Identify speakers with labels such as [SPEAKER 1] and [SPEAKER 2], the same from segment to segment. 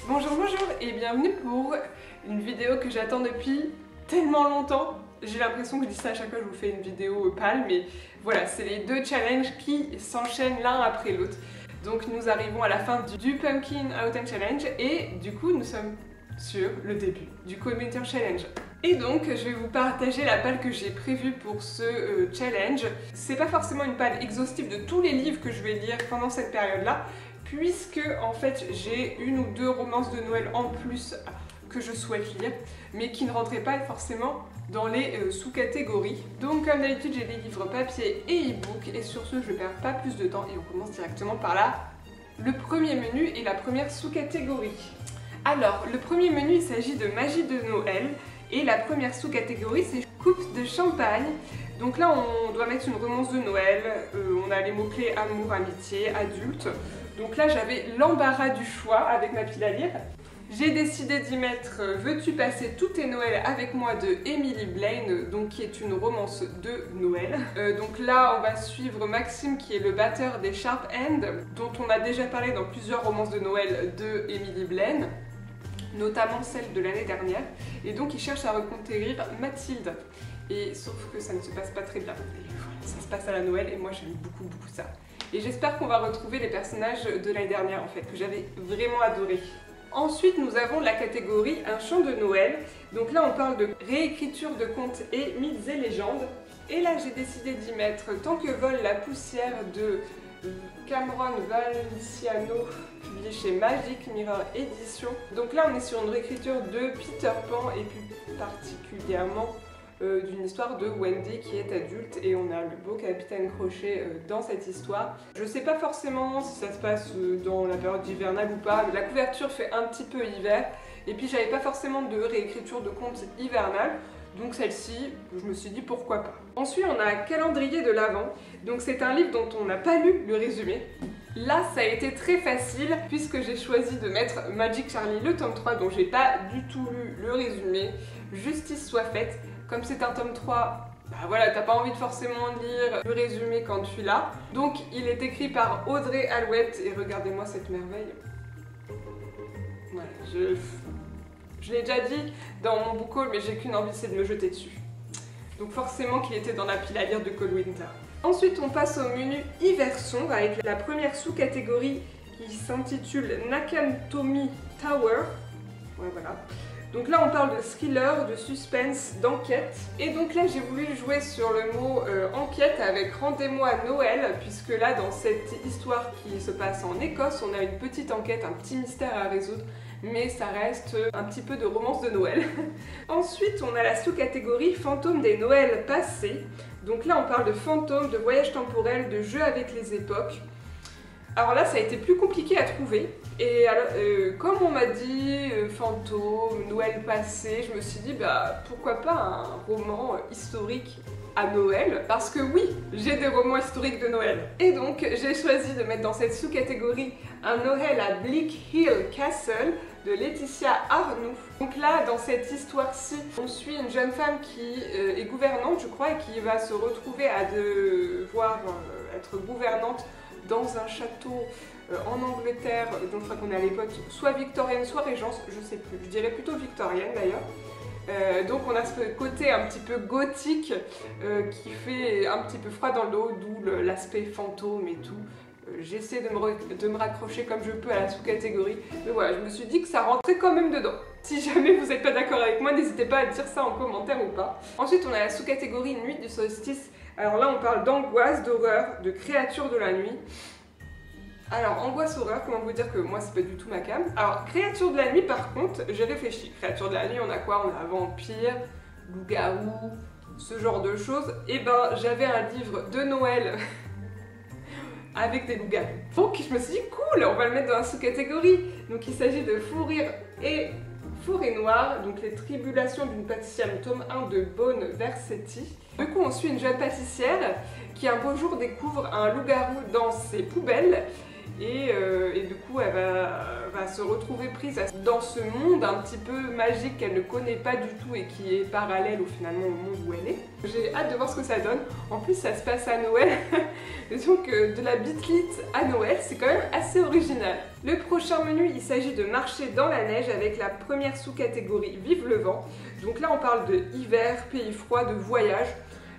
[SPEAKER 1] Bonjour, bonjour et bienvenue pour une vidéo que j'attends depuis tellement longtemps. J'ai l'impression que je dis ça à chaque fois que je vous fais une vidéo pâle, mais voilà, c'est les deux challenges qui s'enchaînent l'un après l'autre. Donc nous arrivons à la fin du Pumpkin Autumn Challenge et du coup nous sommes sur le début du Cold Winter Challenge. Et donc je vais vous partager la palle que j'ai prévue pour ce challenge. C'est pas forcément une palle exhaustive de tous les livres que je vais lire pendant cette période-là, puisque en fait j'ai une ou deux romances de Noël en plus que je souhaite lire, mais qui ne rentraient pas forcément dans les sous-catégories. Donc comme d'habitude j'ai des livres papier et e-book, et sur ce je ne perds pas plus de temps et on commence directement par le premier menu et la première sous-catégorie. Alors le premier menu il s'agit de magie de Noël, et la première sous-catégorie c'est coupe de champagne. Donc là on doit mettre une romance de Noël, on a les mots-clés amour, amitié, adulte. Donc là j'avais l'embarras du choix avec ma pile à lire. J'ai décidé d'y mettre Veux-tu passer tous tes Noëls avec moi de Emily Blaine, donc qui est une romance de Noël. Donc là on va suivre Maxime qui est le batteur des Sharp End, dont on a déjà parlé dans plusieurs romances de Noël de Emily Blaine, notamment celle de l'année dernière, et donc il cherche à reconquérir Mathilde. Et sauf que ça ne se passe pas très bien. Et voilà, ça se passe à la Noël et moi j'aime beaucoup ça. Et j'espère qu'on va retrouver les personnages de l'année dernière en fait, que j'avais vraiment adoré. Ensuite nous avons la catégorie Un chant de Noël. Donc là on parle de réécriture de contes et mythes et légendes. Et là j'ai décidé d'y mettre Tant que vole la poussière de Cameron Valenciano, publié chez Magic Mirror Édition. Donc là on est sur une réécriture de Peter Pan et plus particulièrement d'une histoire de Wendy qui est adulte, et on a le beau capitaine Crochet dans cette histoire. Je sais pas forcément si ça se passe dans la période hivernale ou pas, mais la couverture fait un petit peu hiver, et puis j'avais pas forcément de réécriture de conte hivernal, donc celle-ci, je me suis dit pourquoi pas. Ensuite on a Calendrier de l'Avent, donc c'est un livre dont on n'a pas lu le résumé. Là ça a été très facile puisque j'ai choisi de mettre Magic Charlie le tome 3 dont j'ai pas du tout lu le résumé. Justice soit faite. Comme c'est un tome 3, bah voilà, t'as pas envie de forcément lire le résumé quand tu l'as. Donc il est écrit par Audrey Alouette et regardez-moi cette merveille. Voilà, je l'ai déjà dit dans mon book haul, mais j'ai qu'une envie, c'est de me jeter dessus. Donc forcément qu'il était dans la pile à lire de Cold Winter. Ensuite on passe au menu hiver sombre avec la première sous-catégorie qui s'intitule Nakatomi Tower. Ouais voilà. Donc là on parle de thriller, de suspense, d'enquête. Et donc là j'ai voulu jouer sur le mot enquête avec Rendez-moi à Noël, puisque là dans cette histoire qui se passe en Écosse, on a une petite enquête, un petit mystère à résoudre, mais ça reste un petit peu de romance de Noël. Ensuite on a la sous-catégorie fantômes des Noëls passés. Donc là on parle de fantômes, de voyages temporels, de jeux avec les époques. Alors là ça a été plus compliqué à trouver, et alors, comme on m'a dit fantôme, Noël passé, je me suis dit bah pourquoi pas un roman historique à Noël, parce que oui, j'ai des romans historiques de Noël. Et donc j'ai choisi de mettre dans cette sous-catégorie Un Noël à Bleak Hill Castle de Laetitia Arnoux. Donc là dans cette histoire-ci, on suit une jeune femme qui est gouvernante je crois, et qui va se retrouver à devoir être gouvernante dans un château en Angleterre, dont je crois qu'on est à l'époque soit victorienne, soit régence, je sais plus, je dirais plutôt victorienne d'ailleurs. Donc on a ce côté un petit peu gothique qui fait un petit peu froid dans le dos, d'où l'aspect fantôme et tout. J'essaie de me raccrocher comme je peux à la sous-catégorie, mais voilà, je me suis dit que ça rentrait quand même dedans. Si jamais vous n'êtes pas d'accord avec moi, n'hésitez pas à dire ça en commentaire ou pas. Ensuite on a la sous-catégorie Nuit du solstice. Alors là on parle d'angoisse, d'horreur, de créatures de la nuit. Alors angoisse, horreur, comment vous dire que moi c'est pas du tout ma came. Alors créatures de la nuit par contre, j'ai réfléchi. Créatures de la nuit on a quoi? On a vampire, loup-garou, ce genre de choses. Et ben j'avais un livre de Noël avec des loups-garous. Donc je me suis dit cool, on va le mettre dans la sous-catégorie. Donc il s'agit de Fou rire et Forêt Noire, donc les tribulations d'une pâtissière, le tome 1 de Bone Versetti. Du coup on suit une jeune pâtissière qui un beau jour découvre un loup-garou dans ses poubelles et du coup elle va se retrouver prise dans ce monde un petit peu magique qu'elle ne connaît pas du tout et qui est parallèle finalement au monde où elle est. J'ai hâte de voir ce que ça donne. En plus ça se passe à Noël, donc de la bitlite à Noël, c'est quand même assez original. Le prochain menu, il s'agit de marcher dans la neige avec la première sous-catégorie Vive le vent. Donc là on parle de hiver, pays froid, de voyage.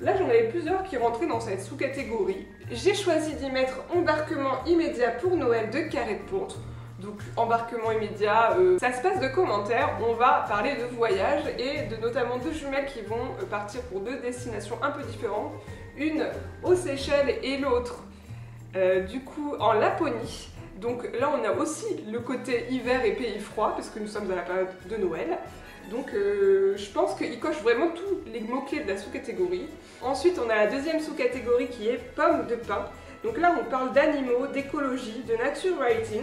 [SPEAKER 1] Là j'en avais plusieurs qui rentraient dans cette sous-catégorie. J'ai choisi d'y mettre embarquement immédiat pour Noël de Carré de Ponte. Donc embarquement immédiat, ça se passe de commentaires, on va parler de voyage et de notamment deux jumelles qui vont partir pour deux destinations un peu différentes. Une aux Seychelles et l'autre du coup en Laponie. Donc là on a aussi le côté hiver et pays froid parce que nous sommes à la période de Noël. Donc je pense qu'il coche vraiment tous les mots-clés de la sous-catégorie. Ensuite on a la deuxième sous-catégorie qui est pommes de pin. Donc là on parle d'animaux, d'écologie, de nature writing.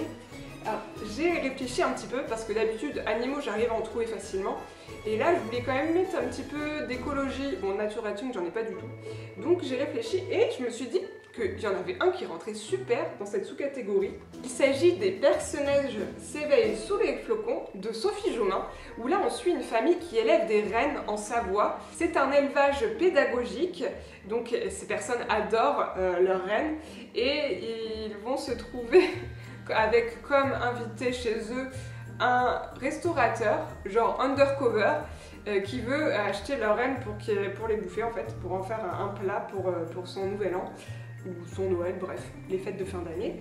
[SPEAKER 1] Alors j'ai réfléchi un petit peu parce que d'habitude animaux j'arrive à en trouver facilement. Et là je voulais quand même mettre un petit peu d'écologie. Bon, nature writing j'en ai pas du tout. Donc j'ai réfléchi et je me suis dit qu'il y en avait un qui rentrait super dans cette sous-catégorie. Il s'agit des personnages s'éveillent sous les flocons de Sophie Jomain, où là on suit une famille qui élève des rennes en Savoie. C'est un élevage pédagogique, donc ces personnes adorent leurs rennes et ils vont se trouver avec comme invité chez eux un restaurateur, genre undercover, qui veut acheter leurs rennes pour les bouffer en fait, pour en faire un plat pour son nouvel an. Ou son Noël, bref, les fêtes de fin d'année.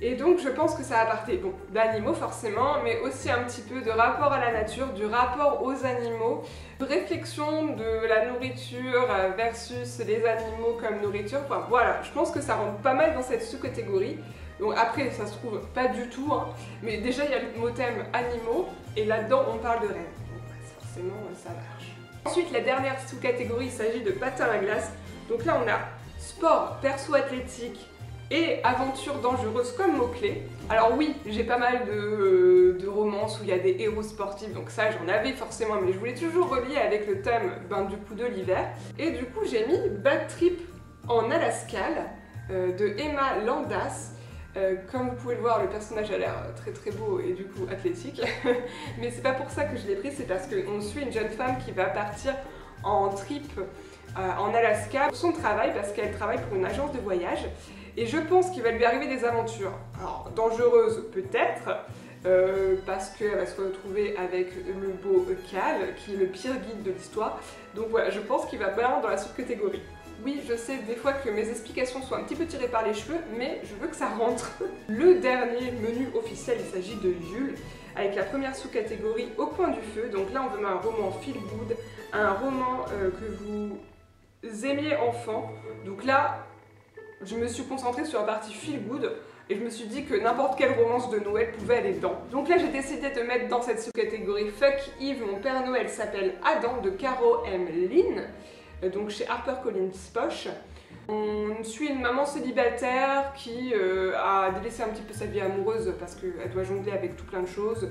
[SPEAKER 1] Et donc je pense que ça a parté d'animaux forcément, mais aussi un petit peu de rapport à la nature, du rapport aux animaux, de réflexion de la nourriture versus les animaux comme nourriture. Enfin voilà, je pense que ça rentre pas mal dans cette sous-catégorie. Donc après, ça se trouve pas du tout, hein, mais déjà il y a le mot thème animaux, et là-dedans on parle de rennes. Donc forcément ça marche. Ensuite, la dernière sous-catégorie, il s'agit de patins à glace. Donc là on a sport, perso athlétique et aventure dangereuse comme mots-clés. Alors oui, j'ai pas mal de romances où il y a des héros sportifs, donc ça j'en avais forcément, mais je voulais toujours relier avec le thème du coup de l'hiver. Et du coup j'ai mis Bad Trip en Alaska de Emma Landas. Comme vous pouvez le voir, le personnage a l'air très très beau et du coup athlétique. Mais c'est pas pour ça que je l'ai pris, c'est parce qu'on suit une jeune femme qui va partir en trip en Alaska pour son travail parce qu'elle travaille pour une agence de voyage et je pense qu'il va lui arriver des aventures. Alors dangereuses peut-être parce qu'elle va se retrouver avec le beau Cal qui est le pire guide de l'histoire. Donc voilà, je pense qu'il va bien dans la sous-catégorie. Oui, je sais des fois que mes explications sont un petit peu tirées par les cheveux, mais je veux que ça rentre. Le dernier menu officiel, il s'agit de Jules, avec la première sous-catégorie Au coin du feu. Donc là, on veut un roman feel good, un roman que vous aimiez enfant. Donc là, je me suis concentrée sur la partie feel good et je me suis dit que n'importe quelle romance de Noël pouvait aller dedans. Donc là, j'ai décidé de mettre dans cette sous-catégorie Fuck Yves, mon Père Noël s'appelle Adam de Caro M. Lynn. Donc chez HarperCollins Poche. On suit une maman célibataire qui a délaissé un petit peu sa vie amoureuse parce qu'elle doit jongler avec tout plein de choses.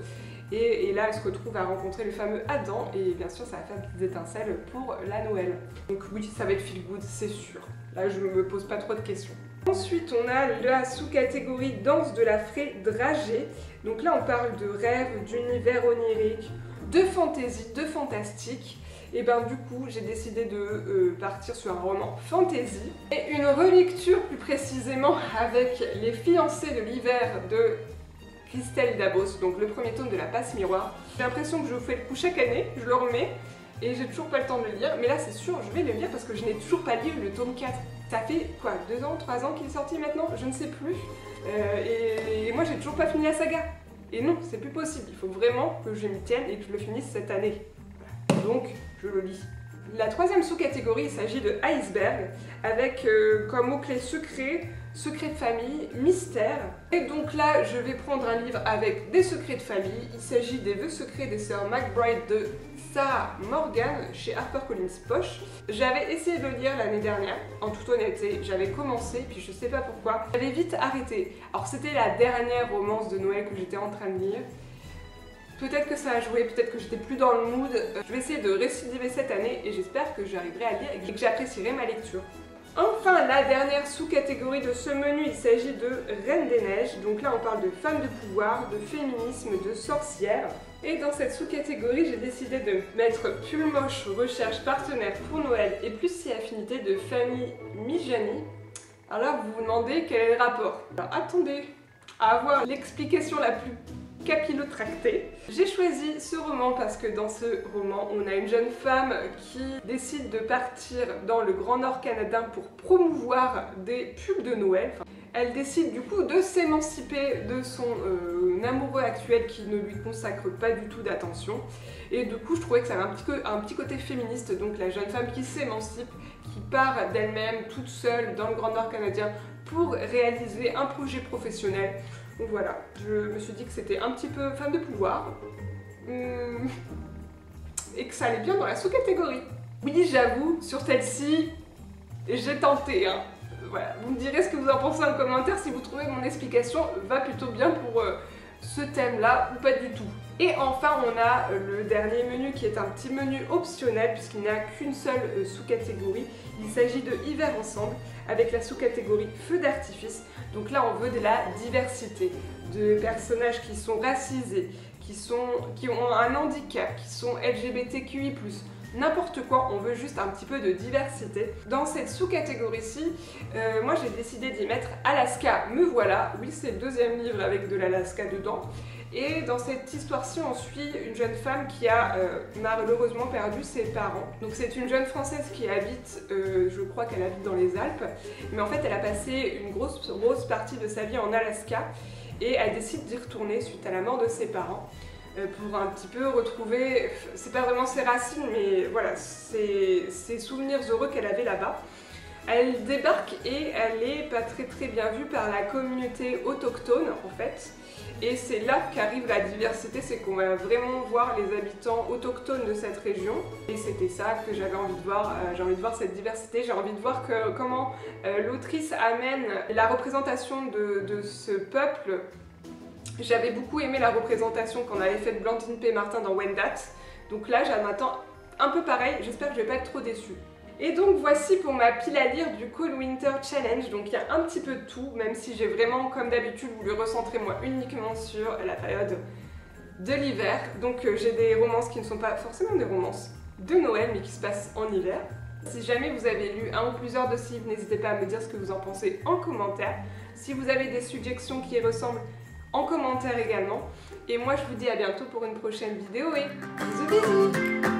[SPEAKER 1] Et là, elle se retrouve à rencontrer le fameux Adam et bien sûr, ça va faire des étincelles pour la Noël. Donc oui, ça va être feel good, c'est sûr. Là, je ne me pose pas trop de questions. Ensuite, on a la sous-catégorie Danse de la Fée dragée. Donc là, on parle de rêve, d'univers onirique, de fantaisie, de fantastique. Et ben du coup j'ai décidé de partir sur un roman fantasy et une relecture plus précisément avec Les fiancés de l'hiver de Christelle Dabos, donc le premier tome de La Passe Miroir. J'ai l'impression que je vous fais le coup chaque année, je le remets et j'ai toujours pas le temps de le lire, mais là c'est sûr je vais le lire parce que je n'ai toujours pas lu le tome 4. Ça fait quoi, 2 ans, 3 ans qu'il est sorti maintenant? Je ne sais plus. Et moi j'ai toujours pas fini la saga. Et non, c'est plus possible, il faut vraiment que je m'y tienne et que je le finisse cette année. Donc, je le lis. La troisième sous-catégorie, il s'agit de Iceberg, avec comme mot-clé secret, secret de famille, mystère. Et donc là, je vais prendre un livre avec des secrets de famille. Il s'agit des vœux secrets des sœurs McBride de Sarah Morgan chez HarperCollins Poche. J'avais essayé de le lire l'année dernière, en toute honnêteté. J'avais commencé, puis je sais pas pourquoi. J'avais vite arrêté. Alors c'était la dernière romance de Noël que j'étais en train de lire. Peut-être que ça a joué, peut-être que j'étais plus dans le mood. Je vais essayer de récidiver cette année et j'espère que j'arriverai à lire et que j'apprécierai ma lecture. Enfin, la dernière sous-catégorie de ce menu, il s'agit de Reine des Neiges. Donc là, on parle de femmes de pouvoir, de féminisme, de sorcières. Et dans cette sous-catégorie, j'ai décidé de mettre pull moche, recherche partenaire pour Noël et plus si affinité de famille Mijani. Alors là, vous vous demandez quel est le rapport. Alors attendez à avoir l'explication la plus capillotractée. J'ai choisi ce roman parce que dans ce roman, on a une jeune femme qui décide de partir dans le Grand Nord canadien pour promouvoir des pulls de Noël. Elle décide du coup de s'émanciper de son amoureux actuel qui ne lui consacre pas du tout d'attention. Et du coup, je trouvais que ça avait un petit côté féministe, donc la jeune femme qui s'émancipe, qui part d'elle-même toute seule dans le Grand Nord canadien pour réaliser un projet professionnel. Donc voilà, je me suis dit que c'était un petit peu femme de pouvoir et que ça allait bien dans la sous-catégorie. Oui, j'avoue, sur celle-ci, j'ai tenté. Hein. Voilà. Vous me direz ce que vous en pensez en commentaire si vous trouvez que mon explication va plutôt bien pour ce thème-là ou pas du tout. Et enfin, on a le dernier menu qui est un petit menu optionnel puisqu'il n'y a qu'une seule sous-catégorie. Il s'agit de Hiver ensemble avec la sous-catégorie Feu d'artifice. Donc là, on veut de la diversité, de personnages qui sont racisés, qui ont un handicap, qui sont LGBTQI+. N'importe quoi, on veut juste un petit peu de diversité. Dans cette sous-catégorie-ci, moi j'ai décidé d'y mettre Alaska, me voilà. Oui, c'est le deuxième livre avec de l'Alaska dedans. Et dans cette histoire-ci, on suit une jeune femme qui a malheureusement perdu ses parents. Donc c'est une jeune Française qui habite, je crois qu'elle habite dans les Alpes, mais en fait elle a passé une grosse partie de sa vie en Alaska et elle décide d'y retourner suite à la mort de ses parents. Pour un petit peu retrouver, c'est pas vraiment ses racines, mais voilà, ses souvenirs heureux qu'elle avait là-bas. Elle débarque et elle est pas très bien vue par la communauté autochtone en fait. Et c'est là qu'arrive la diversité, c'est qu'on va vraiment voir les habitants autochtones de cette région. Et c'était ça que j'avais envie de voir, j'ai envie de voir cette diversité, j'ai envie de voir comment l'autrice amène la représentation de ce peuple. J'avais beaucoup aimé la représentation qu'on avait faite Blandine P. Martin dans Wendat. Donc là, j'en attends un peu pareil, j'espère que je vais pas être trop déçue. Et donc voici pour ma pile à lire du Cold Winter Challenge. Donc il y a un petit peu de tout, même si j'ai vraiment, comme d'habitude, voulu recentrer moi uniquement sur la période de l'hiver. Donc j'ai des romances qui ne sont pas forcément des romances de Noël, mais qui se passent en hiver. Si jamais vous avez lu un ou plusieurs de ces livres, n'hésitez pas à me dire ce que vous en pensez en commentaire. Si vous avez des suggestions qui y ressemblent, en commentaire également. Et moi je vous dis à bientôt pour une prochaine vidéo et bisous bisous.